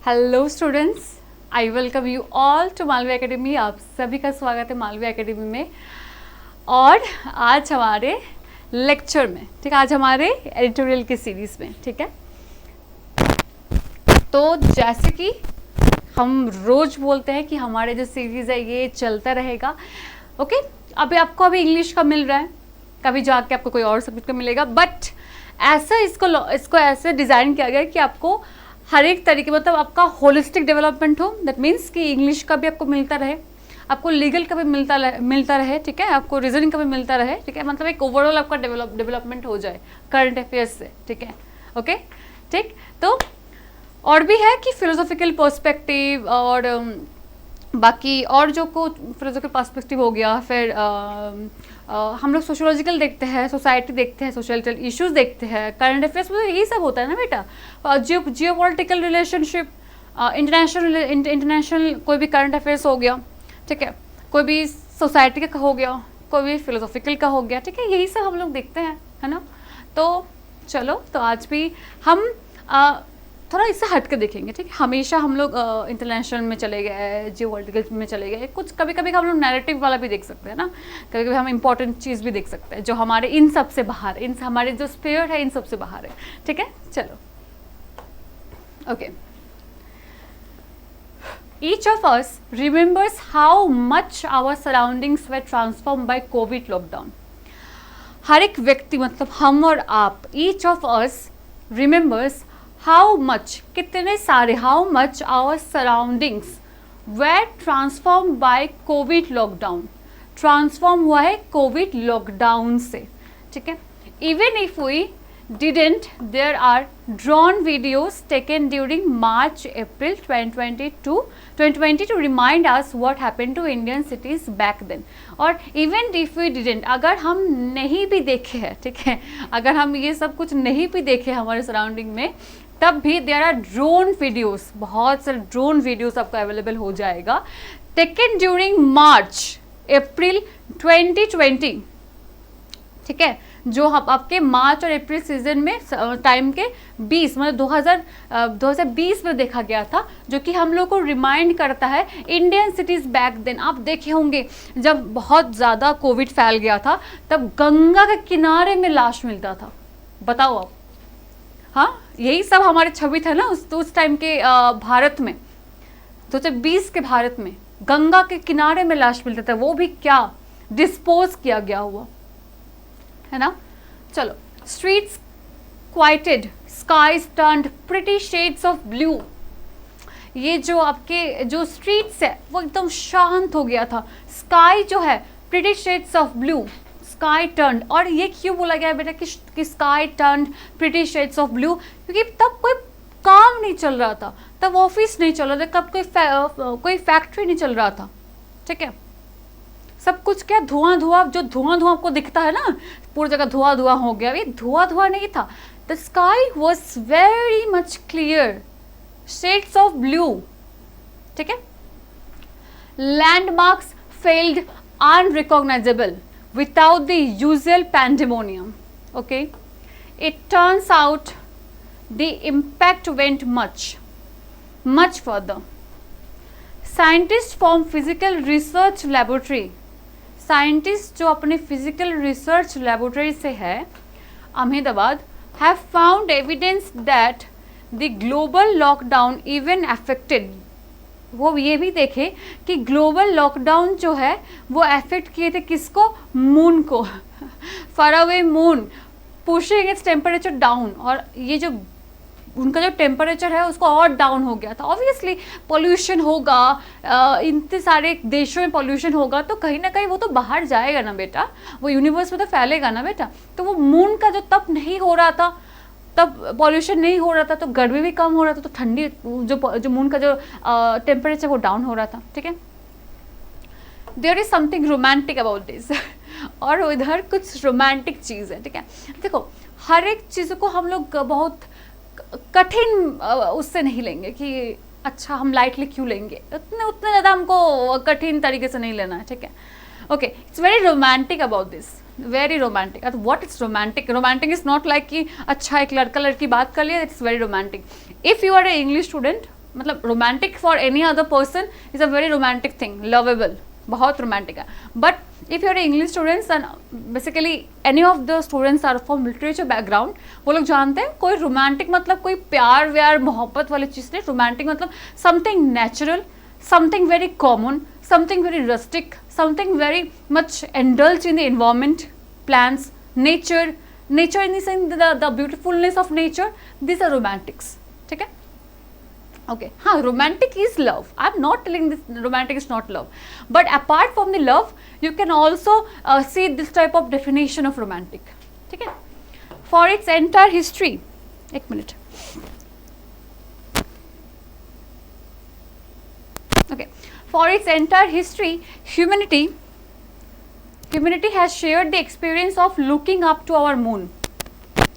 Hello students, I welcome you all to Malvi academy. आप सभी का स्वागत है मालवी एकेडमी में। और आज हमारे लेक्चर में, ठीक है, आज हमारे एडिटोरियल की सीरीज़ में, ठीक है। तो जैसे कि हम रोज़ बोलते हैं कि हमारे जो सीरीज़ है ये चलता रहेगा, ओके। आपको इंग्लिश का मिल रहा है, कभी जाके आपको कोई और सब्जेक्ट का मिलेगा, बट ऐसा इसको ऐसे डिज़ाइन किया गया है कि आपको हर एक तरीके, मतलब आपका होलिस्टिक डेवलपमेंट हो। दैट मीन्स कि इंग्लिश का भी आपको मिलता रहे, आपको लीगल का भी मिलता रहे, ठीक है, आपको रीजनिंग का भी मिलता रहे, ठीक है। मतलब एक ओवरऑल आपका डेवलपमेंट हो जाए करंट अफेयर्स से, ठीक है, ओके, ठीक। तो और भी है कि फिलोसॉफिकल पर्सपेक्टिव और बाकी और जो को फिलोसॉफिकल पर्सपेक्टिव हो गया, फिर हम लोग सोशोलॉजिकल देखते हैं, सोसाइटी देखते हैं, सोशल इश्यूज देखते हैं, करंट अफेयर्स में यही सब होता है ना बेटा। जियो पॉलिटिकल रिलेशनशिप, इंटरनेशनल कोई भी करंट अफेयर्स हो गया, ठीक है, कोई भी सोसाइटी का हो गया, कोई भी फिलोसॉफिकल का हो गया, ठीक है, यही सब हम लोग देखते हैं, है ना। तो चलो, तो आज भी हम थोड़ा इससे हट के देखेंगे, ठीक है। हमेशा हम लोग इंटरनेशनल में चले गए, जियो पॉलिटिकल में चले गए, कुछ कभी कभी हम लोग नैरेटिव वाला भी देख सकते हैं ना, कभी कभी हम इंपॉर्टेंट चीज़ भी देख सकते हैं जो हमारे इन सब से बाहर, हमारे जो स्फीयर है इन सब से बाहर है, ठीक है। चलो, okay. Each of us remembers how much our surroundings were transformed by COVID lockdown. हर एक व्यक्ति, मतलब हम और आप, each of us remembers how much, कितने सारे, how much our surroundings were transformed by COVID lockdown. Transform हुआ है कोविड लॉकडाउन से, ठीक है। Even if we didn't, there are drawn videos taken during March, April 2020 to remind us what happened to Indian cities back then. और even if we didn't, अगर हम नहीं भी देखे हैं, ठीक है, अगर हम ये सब कुछ नहीं भी देखे हमारे सराउंडिंग में, तब भी देयर आर ड्रोन वीडियोस, बहुत सारे ड्रोन वीडियोस आपको अवेलेबल हो जाएगा, टेकन ड्यूरिंग मार्च अप्रैल 2020, ठीक है, जो आपके मार्च और अप्रैल सीजन में टाइम के 20, मतलब 2020 में देखा गया था, जो कि हम लोग को रिमाइंड करता है इंडियन सिटीज़ बैक देन। आप देखे होंगे जब बहुत ज़्यादा कोविड फैल गया था, तब गंगा के किनारे में लाश मिलता था, बताओ आप। हाँ, यही सब हमारे छवि था ना उस टाइम के भारत में, 2020 के भारत में गंगा के किनारे में लाश मिलता था, वो भी क्या डिस्पोज किया गया हुआ, है ना। चलो, streets quieted, skies turned pretty shades of blue. ये जो आपके जो स्ट्रीट्स है वो एकदम शांत हो गया था, स्काई जो है pretty shades of blue, sky turned. और ये क्यों बोला गया बेटा कि sky turned pretty shades of blue? क्योंकि तब कोई काम नहीं चल रहा था, तब ऑफिस नहीं चल रहा था, कब कोई फैक्ट्री नहीं चल रहा था, ठीक है। सब कुछ क्या धुआं, जो धुआं आपको दिखता है ना, पूरी जगह धुआं हो गया, ये धुआं नहीं था। The sky was very much clear, shades of blue, ठीक है। Landmarks failed unrecognisable without the usual pandemonium, okay. It turns out the impact went much further. Scientists from physical research laboratory, scientist जो अपने physical research laboratory से है Ahmedabad, have found evidence that the global lockdown even affected, वो ये भी देखे कि global lockdown जो है वो अफेक्ट किए थे किसको? मून को। Far away moon pushing its temperature down, और ये जो उनका जो टेम्परेचर है उसको और डाउन हो गया था। ऑब्वियसली पॉल्यूशन होगा, इतने सारे देशों में पॉल्यूशन होगा, तो कहीं ना कहीं वो तो बाहर जाएगा ना बेटा, वो यूनिवर्स में तो फैलेगा ना बेटा। तो वो मून का जो तप नहीं हो रहा था, तब पॉल्यूशन नहीं हो रहा था, तो गर्मी भी कम हो रहा था, तो ठंडी जो मून का जो टेम्परेचर वो डाउन हो रहा था, ठीक है। There is something romantic about this. और उधर कुछ रोमांटिक चीज़ है, ठीक है। देखो, हर एक चीज़ को हम लोग बहुत कठिन उससे नहीं लेंगे कि अच्छा हम लाइटली क्यों लेंगे, उतने ज़्यादा हमको कठिन तरीके से नहीं लेना है, ठीक है। Okay, it's very romantic about this, very romantic. What is romantic? Romantic is not like कि अच्छा एक लड़का लड़की बात कर लिया, it's very romantic. If you are a English student, मतलब romantic for any other person is a very romantic thing, lovable, बहुत रोमांटिक है. But if you are English students and basically any of the students are from literature background, वो लोग जानते हैं कोई romantic मतलब कोई प्यार व्यार मोहब्बत वाली चीज़ नहीं. रोमांटिक मतलब something natural, something very common, something very rustic, something very much indulged in the environment, plants, nature in the sense the beautifulness of nature. These are romantics. ठीक है? Okay. हाँ, romantic is love. I'm not telling this romantic is not love, but apart from the love, you can also see this type of definition of romantic. ठीक है? For its entire history, एक minute. Okay, for its entire history, humanity has shared the experience of looking up to our moon.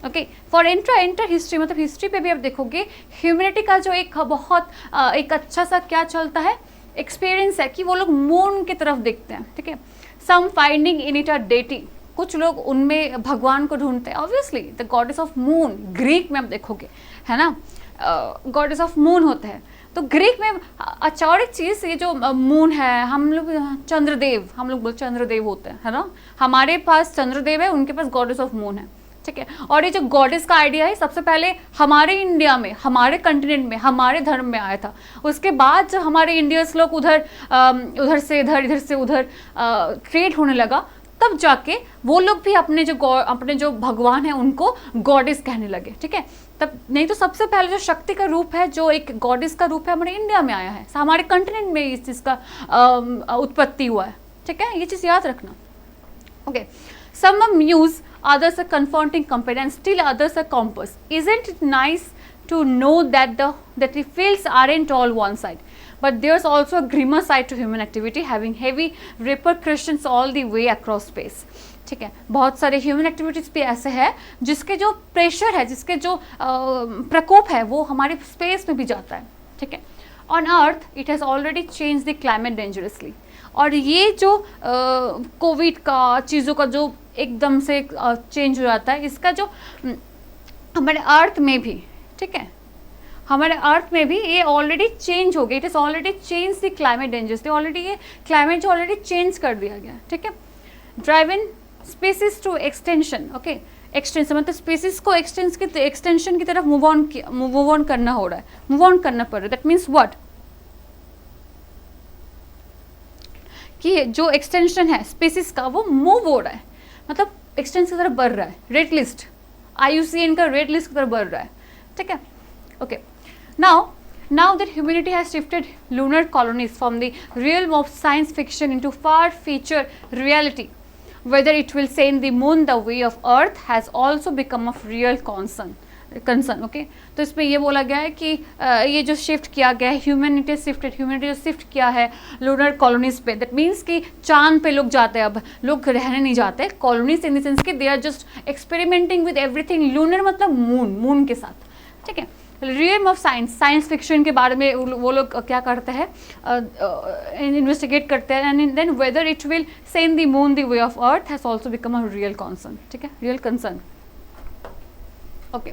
Okay, for entire history मतलब history पे भी आप देखोगे humanity का जो एक बहुत एक अच्छा सा क्या चलता है experience है कि वो लोग moon की तरफ देखते हैं. ठीक है, some finding in it a deity, कुछ लोग उनमें भगवान को ढूंढते हैं. Obviously the goddess of moon, Greek में आप देखोगे है ना, गॉडेस ऑफ मून होते हैं. तो ग्रीक में अच्छा और एक चीज़, ये जो मून है, हम लोग चंद्रदेव, हम लोग बोलते चंद्रदेव होते हैं है ना, हमारे पास चंद्रदेव है, उनके पास गॉडेस ऑफ मून है. ठीक है, और ये जो गॉडेस का आइडिया है सबसे पहले हमारे इंडिया में, हमारे कंटिनेंट में, हमारे धर्म में आया था. उसके बाद जब हमारे इंडियंस लोग उधर से इधर से उधर ट्रेड होने लगा, तब जाके वो लोग भी अपने जो भगवान है उनको गॉडेस कहने लगे. ठीक है, तब नहीं तो सबसे पहले जो शक्ति का रूप है, जो एक गॉडेस का रूप है, हमारे इंडिया में आया है, हमारे कंटिनेंट में इस चीज़ का उत्पत्ति हुआ है. ठीक है, ये चीज़ याद रखना. Okay, some are muse, others are confronting compare, and still others are compass. Isn't it nice to know that the fields aren't all one side, but there's also a grimmer side to human activity, having heavy repercussions all the way across space. ठीक है, बहुत सारे human activities भी ऐसे हैं जिसके जो pressure है, जिसके जो प्रकोप है, वो हमारे स्पेस में भी जाता है. ठीक है, on earth it has already change the climate dangerously. और ये जो कोविड का चीज़ों का जो एकदम से चेंज हो जाता है, इसका जो हमारे अर्थ में भी, ठीक है, हमारे अर्थ में भी ये ऑलरेडी चेंज हो गया. It is already change the climate dangerously. Already ये क्लाइमेट जो ऑलरेडी चेंज कर दिया गया. ठीक है, drive in species to extension. Okay, extension मतलब स्पेसिस को एक्सटेंशन की तरफ मूव ऑन करना हो रहा है, मूव ऑन करना पड़ रहा है. दैट मीन्स व्हाट, कि जो एक्सटेंशन है स्पेसिस का वो मूव हो रहा है, मतलब एक्सटेंशन की तरफ बढ़ रहा है. रेड लिस्ट, IUCN का रेड लिस्ट की तरफ बढ़ रहा है. ठीक है, okay. Now that humanity has shifted lunar colonies from the realm of science fiction into far-fetched reality, whether it will send the moon the way of Earth has also become of real concern. Okay, तो इसमें ये बोला गया है कि ये जो shift किया गया है, ह्यूमैनिटी जो शिफ्ट किया है लूनर कॉलोनीज पे, दैट मीन्स कि चांद पे लोग जाते हैं. अब लोग रहने नहीं जाते, कॉलोनीज इन द सेंस कि they are just experimenting with everything. Lunar मतलब मून के साथ. ठीक है, रियम ऑफ साइंस फिक्शन के बारे में वो लोग क्या करते हैं, इन्वेस्टिगेट करते हैं. And then whether it will send the moon the way of earth has also become a real concern. ठीक है, रियल कंसर्न. ओके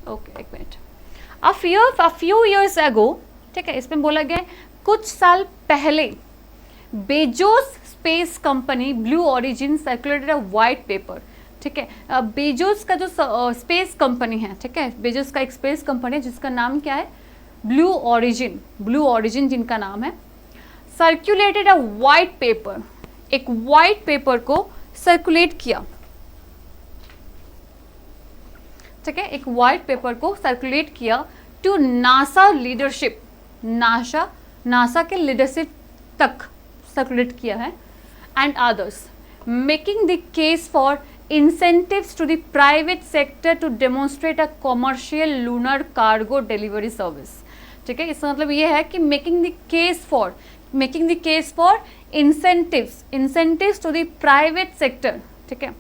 ओके, एक minute. a few years ago, ठीक है, इसमें बोला गया कुछ साल पहले Bezos space company blue origin circulated अ वाइट पेपर. ठीक है, बेजोस का जो स्पेस कंपनी है, ठीक है, बेजोस का एक स्पेस कंपनी है जिसका नाम क्या है, ब्लू ओरिजिन जिनका नाम है, सर्कुलेटेड अ वाइट पेपर, एक वाइट पेपर को सर्कुलेट किया. ठीक है, एक वाइट पेपर को सर्कुलेट किया टू नासा लीडरशिप, नासा के लीडरशिप तक सर्कुलेट किया है, and others, making the case for incentives to the private sector to demonstrate a commercial lunar cargo delivery service. ठीक है, इसका मतलब ये है कि making the case for incentives to the private sector. ठीक है,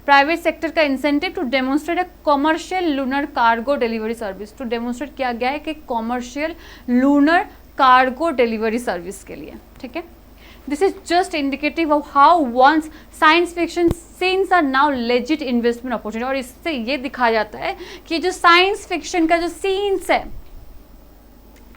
प्राइवेट सेक्टर का incentive to demonstrate a commercial lunar cargo delivery service. To demonstrate किया गया है कि commercial lunar cargo delivery service के लिए. ठीक है, This is just indicative of how once science fiction scenes are now legit investment opportunity. और इससे ये दिखाया जाता है कि जो साइंस फिक्शन का जो सीन्स है,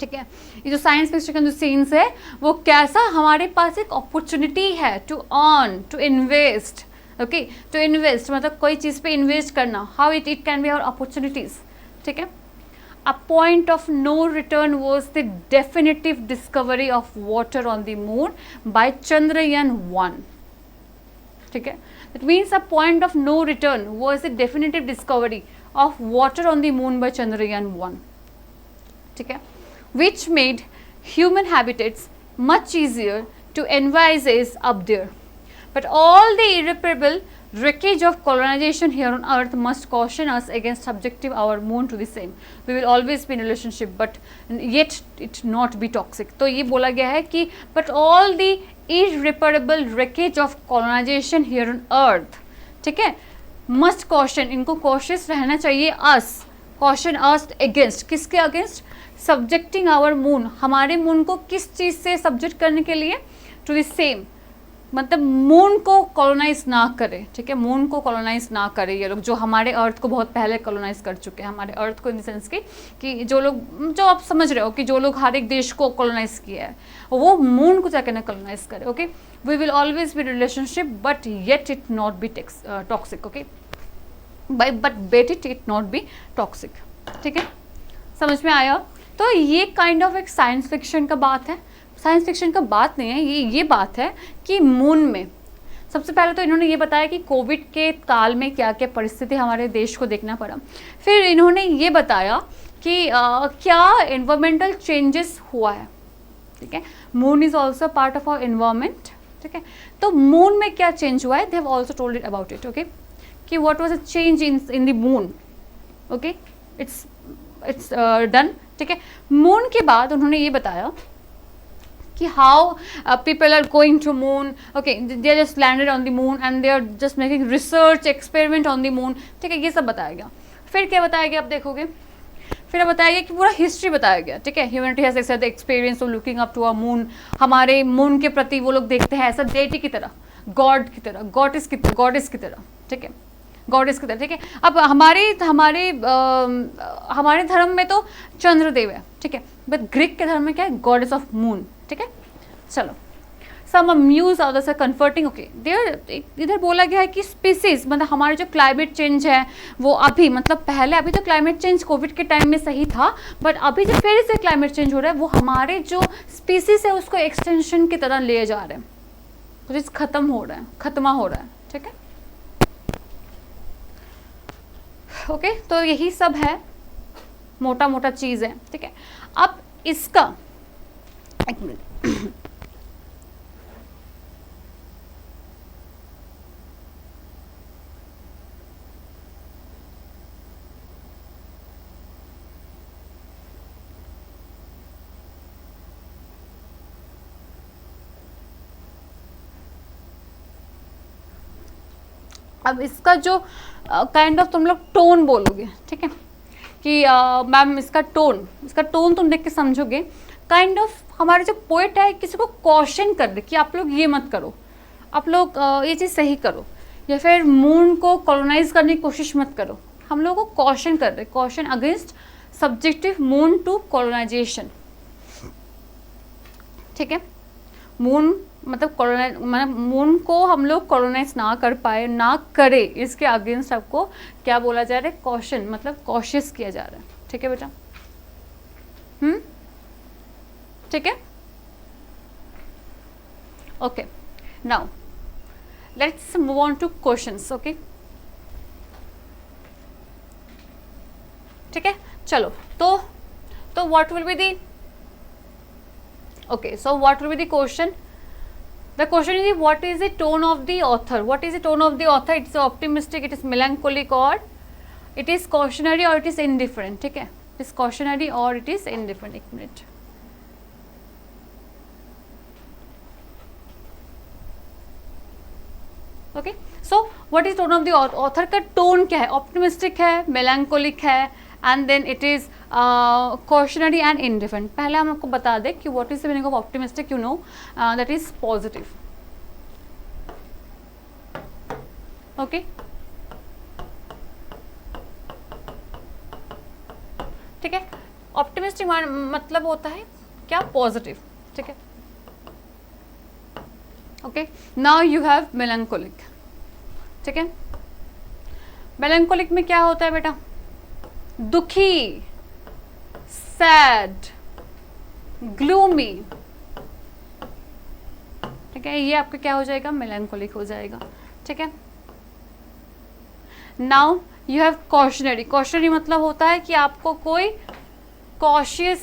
ठीक है, ये जो साइंस फिक्शन का जो सीन्स है वो कैसा हमारे पास एक अपॉर्चुनिटी है to earn, to invest, okay, to invest मतलब कोई चीज़ पे इन्वेस्ट करना, how it can be our opportunities, ठीक है. A point of no return was the definitive discovery of water on the moon by Chandrayaan-1. ठीक है, that means a point of no return was the definitive discovery of water on the moon by Chandrayaan-1. ठीक है, which made human habitats much easier to envisage up there. But all the irreparable wreckage of colonization here on earth must caution us against subjecting our moon to the same. We will always be in relationship but yet it not be toxic. तो ये बोला गया है कि but all the irreparable wreckage of colonization here on earth, ठीक है, must caution, इनको cautious रहना चाहिए us, caution us against, किसके against? Subjecting our moon, हमारे मून को किस चीज़ से सब्जेक्ट करने के लिए? To the same, मतलब मून को कॉलोनाइज ना करे, ठीक है, मून को कॉलोनाइज ना करे ये लोग जो हमारे अर्थ को बहुत पहले कॉलोनाइज कर चुके हैं, हमारे अर्थ को इन द सेंस कि जो लोग, जो आप समझ रहे हो कि जो लोग हर एक देश को कॉलोनाइज किया है वो मून को जाकर ना कॉलोनाइज करे. Okay, we will always be relationship but yet it not be toxic. Okay, but bet it not be toxic. ठीक है, समझ में आया? तो ये काइंड ऑफ एक साइंस फिक्शन का बात है. साइंस फिक्शन का बात नहीं है, ये बात है कि मून में सबसे पहले तो इन्होंने ये बताया कि कोविड के काल में क्या क्या परिस्थिति हमारे देश को देखना पड़ा. फिर इन्होंने ये बताया कि क्या एनवायरमेंटल चेंजेस हुआ है. ठीक है, moon is also part of our environment. ठीक है, तो मून में क्या चेंज हुआ है, they have also told it about it. Okay, कि what was a change in the moon. Okay, it's done. ठीक है, मून के बाद उन्होंने ये बताया कि how people are going to moon. Okay, they are just landed on the moon and they are just making research experiment on the moon. ठीक है, ये सब बताया गया. फिर क्या बताया गया आप देखोगे, फिर बताया गया कि पूरा हिस्ट्री बताया गया. ठीक है, humanity has accepted the experience of looking up to a moon. हमारे मून के प्रति वो लोग देखते हैं ऐसा डेटी की तरह, गॉड की तरह, गॉडेस की तरह. ठीक है, गॉडेस की तरह. ठीक है, अब हमारे धर्म में तो चंद्रदेव है. ठीक है, बट ग्रीक के धर्म में क्या है, गॉडेस ऑफ मून. ठीक है, चलो, some muse of the comforting. Okay, इधर बोला गया है कि स्पीसीज मतलब हमारे जो क्लाइमेट चेंज है वो अभी मतलब पहले, अभी तो क्लाइमेट चेंज कोविड के टाइम में सही था, बट अभी जो फिर से क्लाइमेट चेंज हो रहा है वो हमारे जो स्पीसीज है उसको एक्सटेंशन की तरह ले जा रहे हैं, तो खत्मा हो रहा है. ठीक है, ओके, तो यही सब है, मोटा मोटा चीज़ है. ठीक है, अब इसका एक मिनट, अब इसका जो काइंड ऑफ तुम लोग टोन बोलोगे. ठीक है, कि मैम इसका टोन तुम देख के समझोगे. काइंड ऑफ हमारे जो पोएट है किसी को कॉशन कर दे कि आप लोग ये मत करो, आप लोग ये चीज़ सही करो, या फिर मून को कॉलोनाइज करने की कोशिश मत करो. हम लोग को कॉशन कर रहे, caution against subjective moon to colonisation. ठीक है, मून मतलब मून को हम लोग कॉलोनाइज ना कर पाए, ना करे, इसके अगेंस्ट आपको क्या बोला जा रहा है, कॉशन, मतलब कॉशियस किया जा रहा है. ठीक है बेटा, ठीक है. Okay, now let's move on two questions. Okay, ठीक है, चलो, तो what will be the. Okay, so what will be the question. The question is, what is the tone of the author? What is the tone of the author? It is optimistic, it is melancholic, or it is cautionary, or it is indifferent. ठीक है, it is cautionary or it is indifferent. एक minute, okay. So what is tone of the author का tone क्या है, optimistic है, melancholic है, and then it is cautionary and indifferent. पहले हम आपको बता दें कि what is the meaning of optimistic. You know that is positive. Okay, ठीक है. ऑप्टिमिस्टिक मतलब होता है क्या? पॉजिटिव. ठीक है. Okay, now you have melancholic. ठीक है. मेलंकोलिक में क्या होता है बेटा? दुखी, सैड, ग्लूमी. ठीक है, ये आपका क्या हो जाएगा? मेलंकोलिक हो जाएगा. ठीक है. Now you have cautionary. Cautionary मतलब होता है कि आपको कोई कॉशियस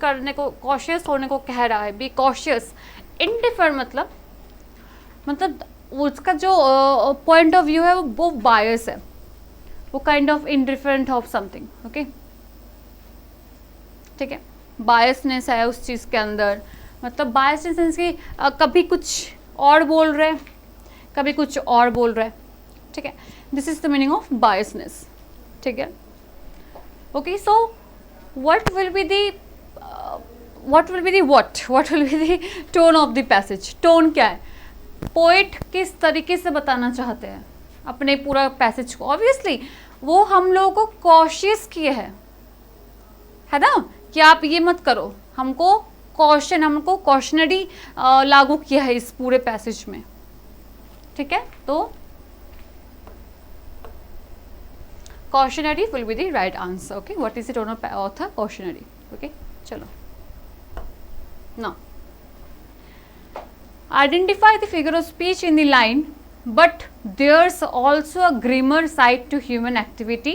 करने को, कॉशियस होने को कह रहा है. Be cautious. इंडिफरेंट मतलब उसका जो पॉइंट ऑफ व्यू है वो बायस है, वो kind of indifferent of something. Okay, ठीक है. बायसनेस है उस चीज़ के अंदर. मतलब बायसनेस मीन्स कि कभी कुछ और बोल रहे, कभी कुछ और बोल रहे. ठीक है. This is the meaning of biasness. ठीक है. Okay, so what will be the tone of the passage? Tone क्या है? पोइट किस तरीके से बताना चाहते हैं अपने पूरा पैसेज को? ऑब्वियसली वो हम लोगों को कॉशियस किए है ना, कि आप ये मत करो. हमको कॉशनरी लागू किया है इस पूरे पैसेज में. ठीक है. तो cautionary will be the right answer. Okay, what is the tone of author? Cautionary. Okay, chalo. Now identify the figure of speech in the line, but there's also a grimmer side to human activity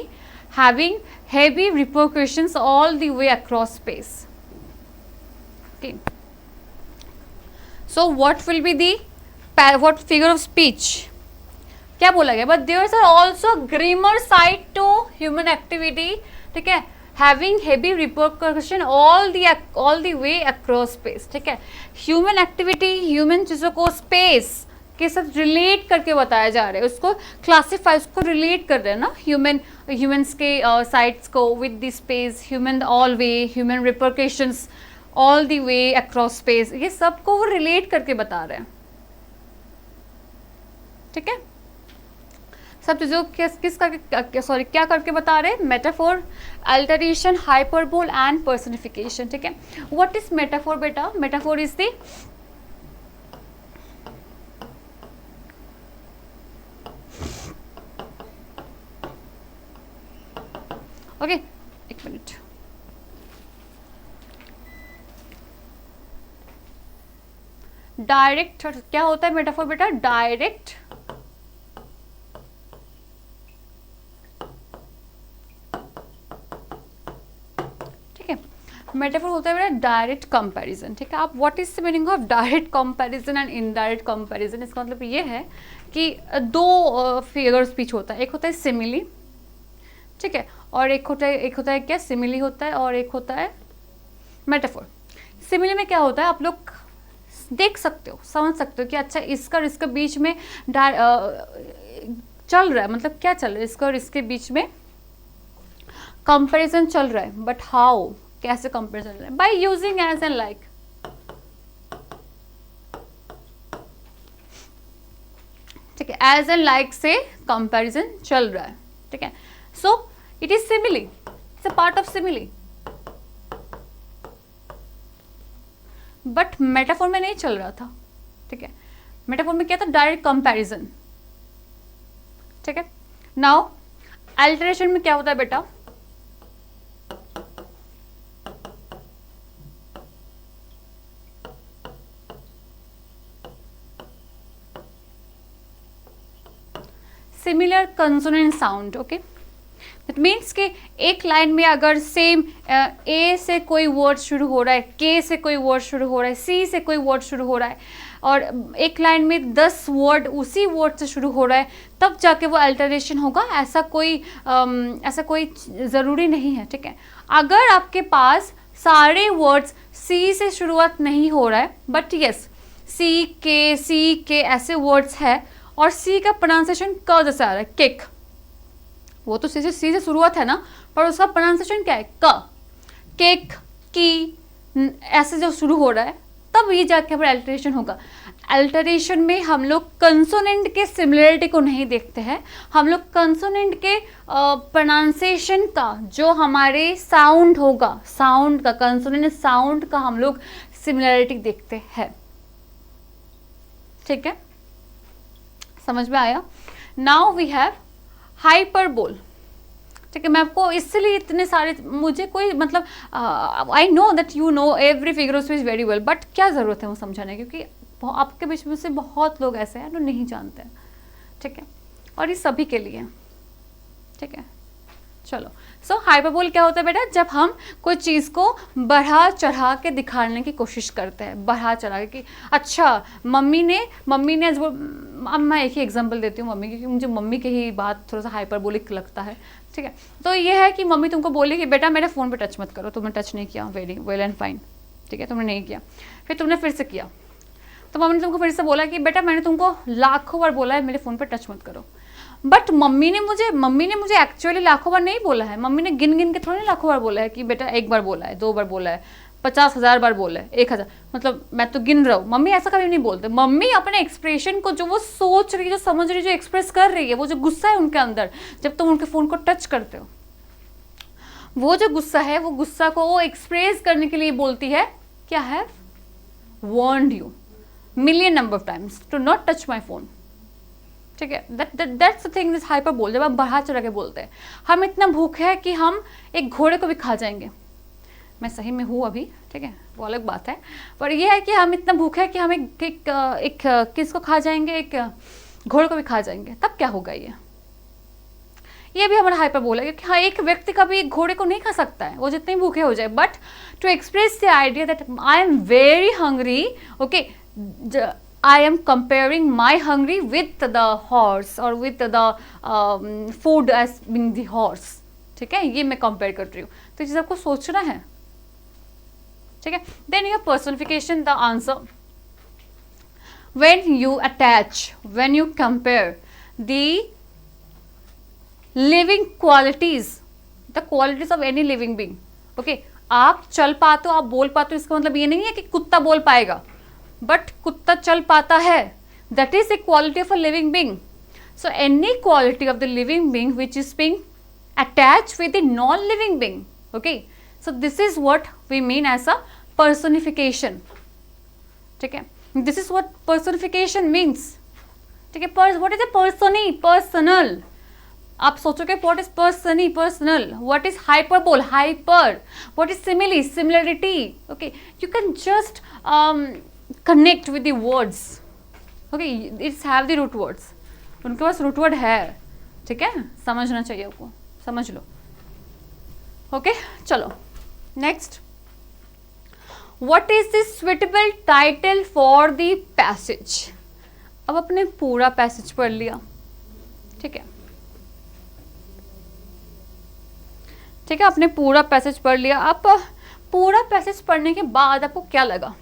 having heavy repercussions all the way across space. Okay, so what will be the what figure of speech? क्या बोला गया? But there are also grimmer side to human activity. ठीक है. Having heavy repercussion all the way across space. ठीक है. Human activity, human चीज़ों को space के साथ रिलेट करके बताया जा रहा है, उसको क्लासीफाई, उसको रिलेट कर रहे हैं ना, ह्यूमन्स के साइड्स को with the space, human all way, human repercussions all the way across space. ये सबको वो रिलेट करके बता रहे हैं. ठीक है. सब चीज़ों किस करके क्या करके बता रहे हैं? Metaphor, alteration, hyperbole and personification. ठीक है. व्हाट इज मेटाफोर बेटा? मेटाफोर इज द ओके, एक मिनट. डायरेक्ट क्या होता है मेटाफोर बेटा? डायरेक्ट मेटाफोर होता है बेटा डायरेक्ट कंपैरिजन. ठीक है. आप what is the meaning of direct comparison and indirect comparison? इसका मतलब ये है कि दो फिगर स्पीच होता है. एक होता है सिमिली. ठीक है. और एक होता है क्या? सिमिली होता है और एक होता है मेटाफोर. सिमिली में क्या होता है? आप लोग देख सकते हो, समझ सकते हो कि अच्छा इसका और इसके बीच में चल रहा है. मतलब क्या चल रहा है? इसका और इसके बीच में कंपैरिजन चल रहा है. But how? कैसे कंपेरिजन चल रहा है? By using as and like. ठीक है. एज एंड लाइक से कंपैरिजन चल रहा है. ठीक है. So it is simile, it's a part of simile. But metaphor में नहीं चल रहा था. ठीक है. मेटाफोर में क्या था? Direct comparison. ठीक है. नाउ अल्टरेशन में क्या होता है बेटा? Similar consonant sound. Okay, that means कि एक लाइन में अगर सेम ए से कोई वर्ड शुरू हो रहा है, के से कोई वर्ड शुरू हो रहा है, सी से कोई वर्ड शुरू हो रहा है, और एक लाइन में 10 वर्ड उसी वर्ड से शुरू हो रहा है, तब जाके वो अल्टरेशन होगा. ऐसा कोई ज़रूरी नहीं है. ठीक है. अगर आपके पास सारे वर्ड्स सी से शुरुआत नहीं हो रहा है, बट यस सी के ऐसे वर्ड्स है और सी का प्रोनाउंसिएशन क जैसे आ रहा है, केक. वो तो सीधे सीधे शुरुआत है ना, पर उसका प्रोनाउंसिएशन क्या है, क, केक, की, ऐसे जो शुरू हो रहा है तब ये जाके हमारा अल्टरेशन होगा। अल्टरेशन में हम लोग कंसोनेंट के सिमिलरिटी को नहीं देखते हैं, हम लोग कंसोनेंट के प्रोनाउंसिएशन का, जो हमारे साउंड होगा, साउंड का, कंसोनेंट साउंड का हम लोग सिमिलरिटी देखते हैं। ठीक है, समझ में आया। Now we have hyperbole. ठीक है, मैं आपको इसलिए इतने सारे, मुझे कोई मतलब I know that you know every figure of speech very well, but क्या ज़रूरत है वो समझाने, क्योंकि आपके बीच में से बहुत लोग ऐसे हैं जो नहीं जानते हैं। ठीक है, और ये सभी के लिए। ठीक है, चलो। सो हाइपरबोल क्या होता है बेटा, जब हम कोई चीज़ को बढ़ा चढ़ा के दिखाने की कोशिश करते हैं, बढ़ा चढ़ा के, अच्छा मम्मी ने अब मैं एक ही एग्जांपल देती हूँ मम्मी की, क्योंकि मुझे मम्मी की ही बात थोड़ा सा हाइपरबोलिक लगता है। ठीक है, तो ये है कि मम्मी तुमको बोली कि बेटा मेरे फ़ोन पे टच मत करो, तुमने टच नहीं किया, वेरी वेल एंड फाइन। ठीक है, तुमने नहीं किया, फिर तुमने फिर से किया, तो मम्मी ने तुमको फिर से बोला कि बेटा मैंने तुमको लाखों बार बोला है मेरे फ़ोन पे टच मत करो, बट मम्मी ने मुझे एक्चुअली लाखों बार नहीं बोला है, मम्मी ने गिन गिन के थोड़ी लाखों बार बोला है कि बेटा एक बार बोला है, 2 बार बोला है, 50,000 बार बोला है, 1,000, मतलब मैं तो गिन रहा हूँ। मम्मी ऐसा कभी नहीं बोलते। मम्मी अपने एक्सप्रेशन को, जो वो सोच रही है, जो समझ रही है, जो एक्सप्रेस कर रही है, वो जो गुस्सा है उनके अंदर, जब तुम उनके फ़ोन को टच करते हो, वो जो गुस्सा है, वो गुस्सा को वो एक्सप्रेस करने के लिए बोलती है क्या है, warned you million number of times to not touch my phone. ठीक है, that's the thing is hyperbole. जब हम बढ़ा चढ़ा के बोलते हैं, हम इतना भूखे हैं कि हम एक घोड़े को भी खा जाएंगे। मैं सही में हूँ अभी, ठीक है, वो अलग बात है, पर यह है कि हम इतना भूखे हैं कि हम एक किसको खा जाएंगे, एक घोड़े को भी खा जाएंगे। तब क्या होगा, ये भी हमारा हाइपरबोल है, क्योंकि हाँ, एक व्यक्ति कभी एक घोड़े को नहीं खा सकता है, वो जितने भूखे हो जाए, but to express the idea that I am very hungry, okay, I am comparing my hungry with the horse or with the food as being the horse। ठीक है, ये मैं कंपेयर कर रही हूँ, तो ये चीज़ आपको सोचना है। ठीक है, then your personification, the answer, when you attach, when you compare the living qualities, the qualities of any living being, okay, आप चल पाते हो, आप बोल पाते हो, इसका मतलब ये नहीं है कि कुत्ता बोल पाएगा, बट कुत्ता चल पाता है, that is a quality of a living being। So any quality of the living being which is being attached with the non-living being, okay, so this is what we mean as a personification। ठीक है, this is what personification means। ठीक है, what is a persony, personal। आप सोचोगे what is persony, personal, what is hyperbole, hyper, what is simile, similarity, okay, you can just connect with the words, okay, it's have the root words, उनके पास root word है। ठीक है, समझना चाहिए आपको, समझ लो। ओके, चलो next, what is the suitable title for the passage। अब अपने पूरा पैसेज पढ़ लिया, ठीक है, ठीक है, आपने पूरा पैसेज पढ़ लिया। अब पूरा पैसेज पढ़ने के बाद आपको क्या लगा,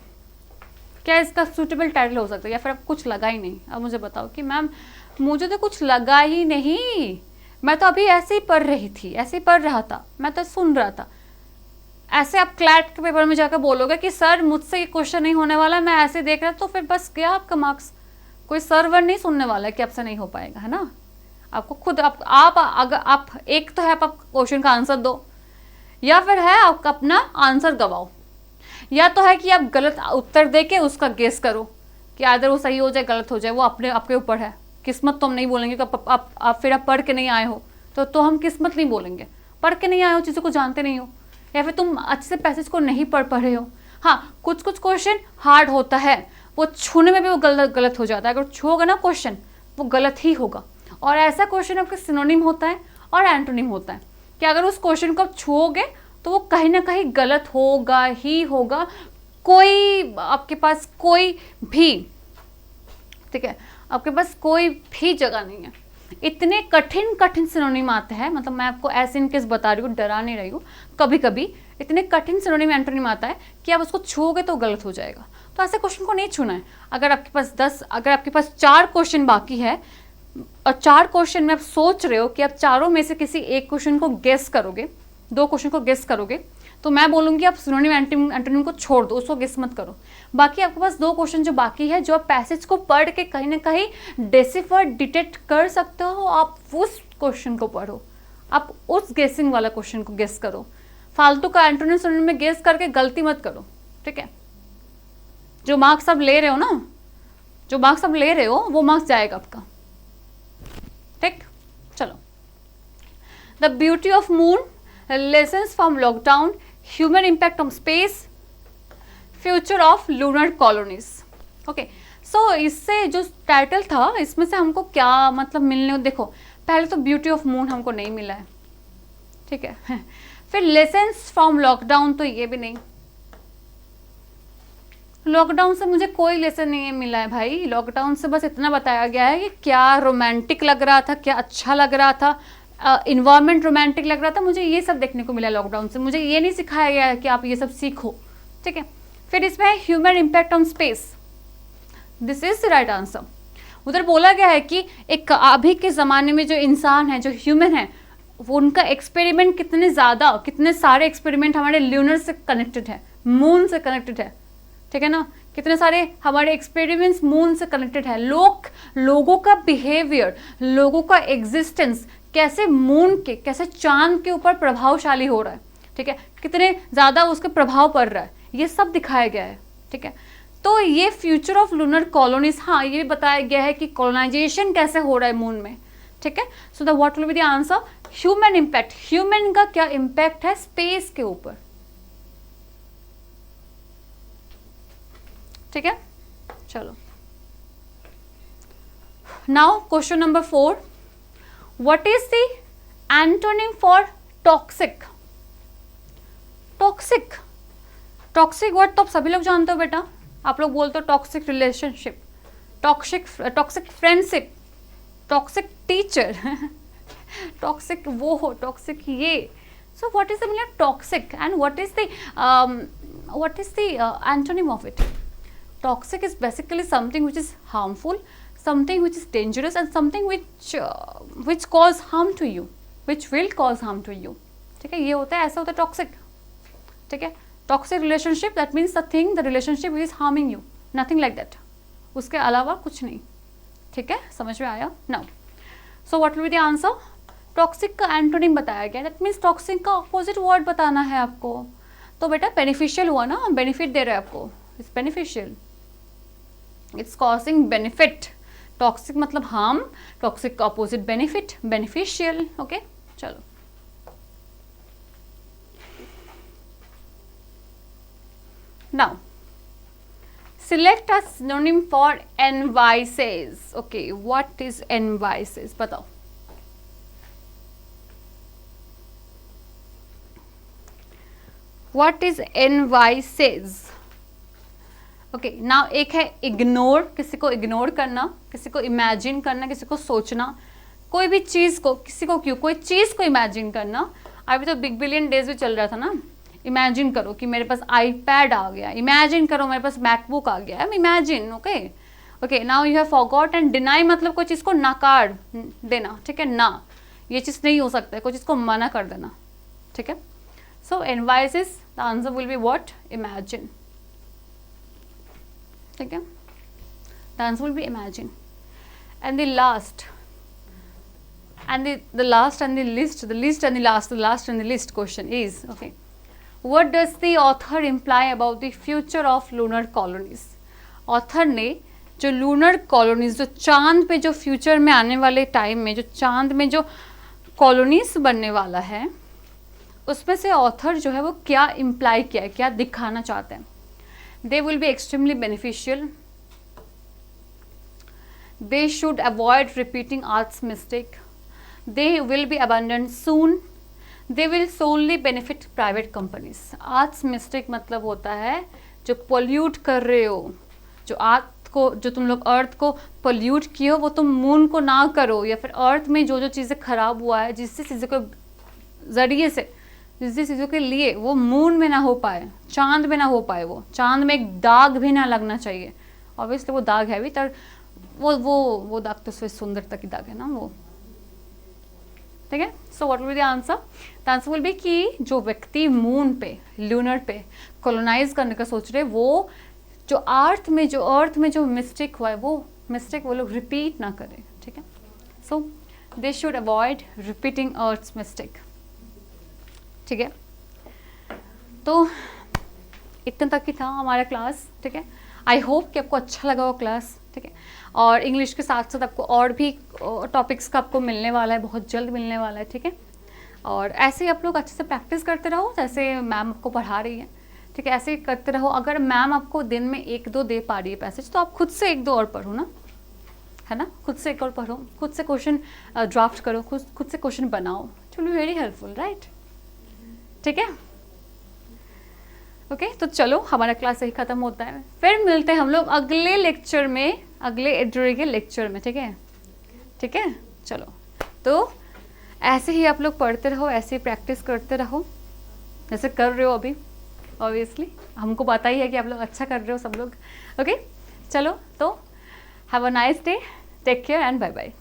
क्या इसका सूटेबल टाइटल हो सकता है, या फिर आपको कुछ लगा ही नहीं। अब मुझे बताओ कि मैम मुझे तो कुछ लगा ही नहीं, मैं तो अभी ऐसे ही पढ़ रही थी, ऐसे ही पढ़ रहा था, मैं तो सुन रहा था। ऐसे आप क्लैट के पेपर में जाकर बोलोगे कि सर मुझसे ये क्वेश्चन नहीं होने वाला, मैं ऐसे देख रहा, तो फिर बस गया आपका मार्क्स। कोई सर्वर नहीं सुनने वाला है कि आपसे नहीं हो पाएगा, है ना। आपको खुद आप अगर आप एक तो है आप क्वेश्चन का आंसर दो, या फिर है आप अपना आंसर गवाओ, या तो है कि आप गलत उत्तर दे के उसका गेस करो कि आदर वो सही हो जाए गलत हो जाए, वो आपके ऊपर है। किस्मत तो हम नहीं बोलेंगे कि आप फिर आप पढ़ के नहीं आए हो तो हम किस्मत नहीं बोलेंगे, पढ़ के नहीं आए हो, चीज़ों को जानते नहीं हो, या फिर तुम अच्छे से पैसेज को नहीं पढ़ रहे हो। हाँ, कुछ क्वेश्चन हार्ड होता है, वो छूने में भी वो गलत हो जाता है। अगर छूओगे ना क्वेश्चन वो गलत ही होगा, और ऐसा क्वेश्चन आपका सिनोनिम होता है और एंटोनिम होता है कि अगर उस क्वेश्चन को आप छूओगे तो वो कहीं ना कहीं गलत होगा ही होगा। कोई आपके पास कोई भी, ठीक है, आपके पास कोई भी जगह नहीं है। इतने कठिन सिनोनिम आते हैं, मतलब मैं आपको ऐसे इन केस बता रही हूँ, डरा नहीं रही हूँ, कभी कभी इतने कठिन सिनोनिम एंटोनिम आता है कि आप उसको छूओगे तो गलत हो जाएगा। तो ऐसे क्वेश्चन को नहीं छूना है। अगर आपके पास 4 क्वेश्चन बाकी है, और 4 क्वेश्चन में आप सोच रहे हो कि आप चारों में से किसी एक क्वेश्चन को गेस करोगे, 2 क्वेश्चन को गेस करोगे, तो मैं बोलूँगी आप सिनोनिम एंटोनिम को छोड़ दो, उसको गेस मत करो। बाकी आपके पास 2 क्वेश्चन जो बाकी है, जो आप पैसेज को पढ़ के कहीं ना कहीं डेसिफर डिटेक्ट कर सकते हो, आप उस क्वेश्चन को पढ़ो, आप उस गेसिंग वाला क्वेश्चन को गेस करो। फालतू का एंटोनिम सिनोनिम में गेस करके गलती मत करो, ठीक है। जो मार्क्स आप ले रहे हो ना, जो मार्क्स आप ले रहे हो वो मार्क्स जाएगा आपका, ठीक। चलो, the beauty of moon, lessons from lockdown, human impact on space, future of lunar colonies. Okay, so इससे जो टाइटल था इसमें से हमको क्या मतलब मिलने, देखो पहले तो ब्यूटी ऑफ मून हमको नहीं मिला है, ठीक है। फिर लेसन्स फ्रॉम लॉकडाउन, तो ये भी नहीं, लॉकडाउन से मुझे कोई लेसन नहीं मिला है भाई। लॉकडाउन से बस इतना बताया गया है कि क्या रोमांटिक लग रहा था, क्या अच्छा लग रहा था, इन्वायरमेंट रोमांटिक लग रहा था, मुझे ये सब देखने को मिला लॉकडाउन से। मुझे ये नहीं सिखाया गया है कि आप ये सब सीखो, ठीक है। फिर इसमें है human impact on space, this is the right answer. उधर बोला गया है कि एक अभी के ज़माने में जो इंसान है, जो ह्यूमन है, वो उनका एक्सपेरिमेंट कितने ज़्यादा, कितने सारे एक्सपेरिमेंट हमारे ल्यूनर से कनेक्टेड है, मून से कनेक्टेड है, ठीक है ना। कितने सारे हमारे एक्सपेरिमेंट्स मून से कनेक्टेड है। लोगों का बिहेवियर, लोगों का एग्जिस्टेंस कैसे मून के, कैसे चांद के ऊपर प्रभावशाली हो रहा है, ठीक है, कितने ज़्यादा उसके प्रभाव पड़ रहा है, ये सब दिखाया गया है, ठीक है। तो ये फ्यूचर ऑफ लूनर कॉलोनीज, हाँ ये बताया गया है कि कॉलोनाइजेशन कैसे हो रहा है मून में, ठीक है। So the what will be the answer, human impact, human का क्या इम्पैक्ट है स्पेस के ऊपर, ठीक है। चलो, now question number 4, what is the antonym for toxic. Toxic, toxic word तो आप सभी लोग जानते हो बेटा, आप लोग बोलते हो toxic relationship, toxic friendship, toxic teacher, toxic वो हो, टॉक्सिक ये। सो what is the meaning of toxic and what is the antonym of it. Toxic is basically something which is harmful, something which is dangerous, and something which cause harm to you, which will cause harm to you, ठीक है। ये होता है, ऐसा होता है toxic, ठीक है। Toxic relationship, that means the thing, the relationship is harming you, nothing like that, उसके अलावा कुछ नहीं, ठीक है। समझ में आया। Now so what will be the answer, toxic का एंटोनिम बताया गया, दैट मीन्स टॉक्सिक का अपोजिट वर्ड बताना है आपको। तो बेटा बेनिफिशियल हुआ ना, बेनिफिट दे रहा है आपको, it's beneficial, it's causing benefit. Toxic मतलब हार्म, टॉक्सिक का अपोजिट बेनिफिट, बेनिफिशियल, ओके। चलो, now select a synonym for envisages. Okay, what is envisages, बताओ। What is envisages. Okay, now एक है इग्नोर, किसी को इग्नोर करना, किसी को इमेजिन करना, किसी को सोचना, कोई भी चीज़ को, किसी को क्यों, कोई चीज़ को इमेजिन करना। अभी तो बिग बिलियन डेज भी चल रहा था ना, इमेजिन करो कि मेरे पास आईपैड आ गया, इमेजिन करो मेरे पास मैकबुक आ गया, imagine, okay. Okay, now you have forgot and deny मतलब कोई चीज़ को नकार देना, ठीक है ना, ये चीज़ नहीं हो सकता है, कोई चीज़ को मना कर देना, ठीक है। So envisages, the answer will be what, imagine, ठीक है। The answer will be imagine. And the last and the last and the least, the least and the last and the least question is, okay, what does the author imply about the future of lunar colonies। author ने जो lunar colonies, जो चांद पे जो future में आने वाले time में जो चांद में जो कॉलोनीज बनने वाला है, उसमें से ऑथर जो है वो क्या इम्प्लाई किया है, क्या दिखाना चाहते हैं। They will be extremely beneficial, they should avoid repeating arts mistake, they will be abandoned soon, they will solely benefit private companies। Arts mistake मतलब होता है जो पोल्यूट कर रहे हो, जो अर्थ को, जो तुम लोग अर्थ को पोल्यूट किए हो, वो तुम मून को ना करो, या फिर अर्थ में जो जो चीज़ें खराब हुआ है, जिससे चीज़ों के ज़रिए से, जिस चीज़ों के लिए वो मून में ना हो पाए, चांद में ना हो पाए, वो चांद में एक दाग भी ना लगना चाहिए। ऑब्वियसली वो दाग है भी, तर वो दाग तो सिर्फ सुंदरता की दाग है ना वो, ठीक है। So what will be the answer? The answer will B कि जो व्यक्ति मून पे, लूनर पे कॉलोनाइज करने का सोच रहे, वो जो अर्थ में जो मिस्टेक हुआ है वो मिस्टेक वो लोग रिपीट ना करें, ठीक है। So they should avoid repeating earth's mistake, ठीक है। तो इतने तक ही था हमारा क्लास, ठीक है। आई होप कि आपको अच्छा लगा वो क्लास, ठीक है। और इंग्लिश के साथ साथ आपको और भी टॉपिक्स का आपको मिलने वाला है, बहुत जल्द मिलने वाला है, ठीक है। और ऐसे ही आप लोग अच्छे से प्रैक्टिस करते रहो, जैसे मैम आपको पढ़ा रही है, ठीक है। ऐसे ही करते रहो। अगर मैम आपको दिन में 1-2 दे पा रही है पैसेज, तो आप खुद से 1-2 और पढ़ो ना, है ना। खुद से एक और पढ़ो, खुद से क्वेश्चन ड्राफ्ट करो, खुद से क्वेश्चन बनाओ, it will be very helpful, right, ठीक है। ओके तो चलो हमारा क्लास यही ख़त्म होता है, फिर मिलते हैं हम लोग अगले लेक्चर में, अगले एड्री के लेक्चर में, ठीक है, ठीक है। चलो तो ऐसे ही आप लोग पढ़ते रहो, ऐसे ही प्रैक्टिस करते रहो जैसे कर रहे हो अभी। ऑब्वियसली हमको पता ही है कि आप लोग अच्छा कर रहे हो सब लोग। ओके चलो तो have a nice day, take care and bye bye.